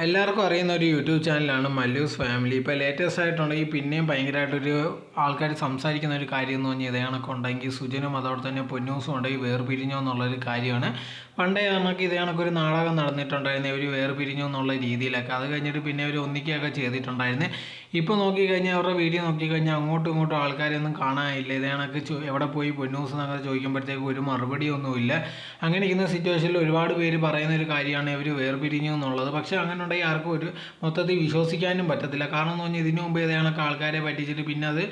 എല്ലാവർക്കും അറിയുന്ന ഒരു യൂട്യൂബ് ചാനലാണ് മല്ലൂസ് ഫാമിലി. ഇപ്പോൾ ലേറ്റസ്റ്റ് ആയിട്ടുണ്ടെങ്കിൽ പിന്നെയും ഭയങ്കരമായിട്ടൊരു ആൾക്കാർ സംസാരിക്കുന്ന ഒരു കാര്യം എന്ന് പറഞ്ഞാൽ ഇതേ കണക്ക് ഉണ്ടെങ്കിൽ സുജനും അതോടെ തന്നെ പൊന്നൂസും ഉണ്ടെങ്കിൽ വേർപിരിഞ്ഞോ എന്നുള്ളൊരു കാര്യമാണ്. പണ്ടേ നമുക്ക് ഇതേ കണക്കൊരു നാടകം നടന്നിട്ടുണ്ടായിരുന്നു, ഇവർ വേർപിരിഞ്ഞോ എന്നുള്ള രീതിയിലൊക്കെ. അത് കഴിഞ്ഞിട്ട് പിന്നെ അവർ ഒന്നിക്കുകയൊക്കെ ചെയ്തിട്ടുണ്ടായിരുന്നു. ഇപ്പോൾ നോക്കിക്കഴിഞ്ഞാൽ അവരുടെ വീഡിയോ നോക്കിക്കഴിഞ്ഞാൽ അങ്ങോട്ടും ഇങ്ങോട്ടും ആൾക്കാരെയൊന്നും കാണാനില്ല. ഇതേ കണക്ക് എവിടെ പോയി പൊന്നൂസ് എന്നൊക്കെ ചോദിക്കുമ്പോഴത്തേക്ക് ഒരു മറുപടിയൊന്നുമില്ല. അങ്ങനെ ഇരിക്കുന്ന സിറ്റുവേഷനിൽ ഒരുപാട് പേര് പറയുന്ന ഒരു കാര്യമാണ് ഇവർ വേർപിരിഞ്ഞു എന്നുള്ളത്. പക്ഷേ അങ്ങനെ ഉണ്ടെങ്കിൽ ആർക്കും ഒരു മൊത്തത്തിൽ വിശ്വസിക്കാനും പറ്റത്തില്ല. കാരണം എന്ന് പറഞ്ഞാൽ ഇതിനു മുമ്പ് ഏതാണൊക്കെ ആൾക്കാരെ പറ്റിച്ചിട്ട് പിന്നെ അത്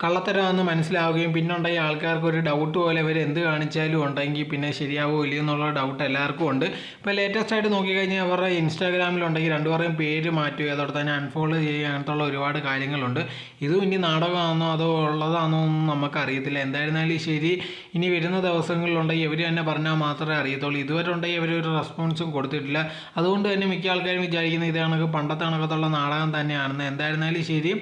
കള്ളത്തരമാണെന്ന് മനസ്സിലാവുകയും പിന്നെ ഉണ്ടെങ്കിൽ ആൾക്കാർക്ക് ഒരു ഡൗട്ട് പോലെ ഇവർ എന്ത് കാണിച്ചാലും ഉണ്ടെങ്കിൽ പിന്നെ ശരിയാവുമോ ഇല്ലയോ എന്നുള്ള ഡൗട്ട് എല്ലാവർക്കും ഉണ്ട്. ഇപ്പോൾ ലേറ്റസ്റ്റ് ആയിട്ട് നോക്കിക്കഴിഞ്ഞാൽ അവരുടെ ഇൻസ്റ്റാഗ്രാമിലുണ്ടെങ്കിൽ രണ്ടുപേരെയും പേര് മാറ്റുകയോ അതോടെ തന്നെ അൺഫോളോ ചെയ്യുക അങ്ങനത്തുള്ള ഒരുപാട് കാര്യങ്ങളുണ്ട്. ഇതും ഇനി നാടകമാണോ അതോ ഉള്ളതാണോ ഒന്നും നമുക്കറിയത്തില്ല. എന്തായിരുന്നാലും ശരി, ഇനി വരുന്ന ദിവസങ്ങളിലുണ്ടെങ്കിൽ ഇവർ തന്നെ പറഞ്ഞാൽ മാത്രമേ അറിയത്തുള്ളൂ. ഇതുവരെ ഉണ്ടെങ്കിൽ ഇവരൊരു റെസ്പോൺസും കൊടുത്തിട്ടില്ല. അതുകൊണ്ട് തന്നെ മിക്ക ആൾക്കാരും വിചാരിക്കുന്ന ഇത് കണക്ക് പണ്ടത്തെ കണക്കത്തുള്ള നാടകം തന്നെയാണെന്ന്. എന്തായിരുന്നാലും ശരി,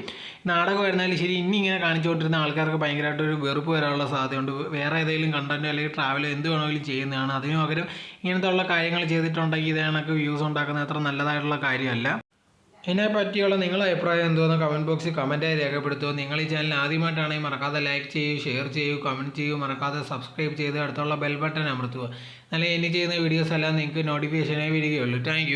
നാടകമായിരുന്നാലും ശരി, ഇനി ഇങ്ങനെ കാണിച്ചുകൊണ്ടിരുന്ന ആൾക്കാർക്ക് ഭയങ്കരമായിട്ടൊരു വെറുപ്പ് വരാനുള്ള സാധ്യതയുണ്ട്. വേറെ ഏതെങ്കിലും കണ്ടൻറ്റോ അല്ലെങ്കിൽ ട്രാവലോ എന്ത് വേണമെങ്കിലും ചെയ്യുന്നതാണ്. അതിന് പകരം ഇങ്ങനത്തെ ഉള്ള കാര്യങ്ങൾ ചെയ്തിട്ടുണ്ടെങ്കിൽ ഇത് കണക്ക് വ്യൂസ് ഉണ്ടാക്കുന്നത് അത്ര നല്ലതായിട്ടുള്ള കാര്യമല്ല. ഇതിനെ പറ്റിയുള്ള നിങ്ങളുടെ അഭിപ്രായം എന്തോന്ന് കമൻറ്റ് ബോക്സിൽ കമൻറ്റായി രേഖപ്പെടുത്തുമോ. നിങ്ങൾ ഈ ചാനൽ ആദ്യമായിട്ടാണെങ്കിൽ മറക്കാതെ ലൈക്ക് ചെയ്യൂ, ഷെയർ ചെയ്യൂ, കമൻറ്റ് ചെയ്യൂ, മറക്കാതെ സബ്സ്ക്രൈബ് ചെയ്ത് അടുത്തുള്ള ബെൽ ബട്ടൺ അമർത്തുക. അല്ലെങ്കിൽ ഇനി ചെയ്യുന്ന വീഡിയോസ് എല്ലാം നിങ്ങൾക്ക് നോട്ടിഫിക്കേഷനായി വരികയുള്ളൂ. താങ്ക്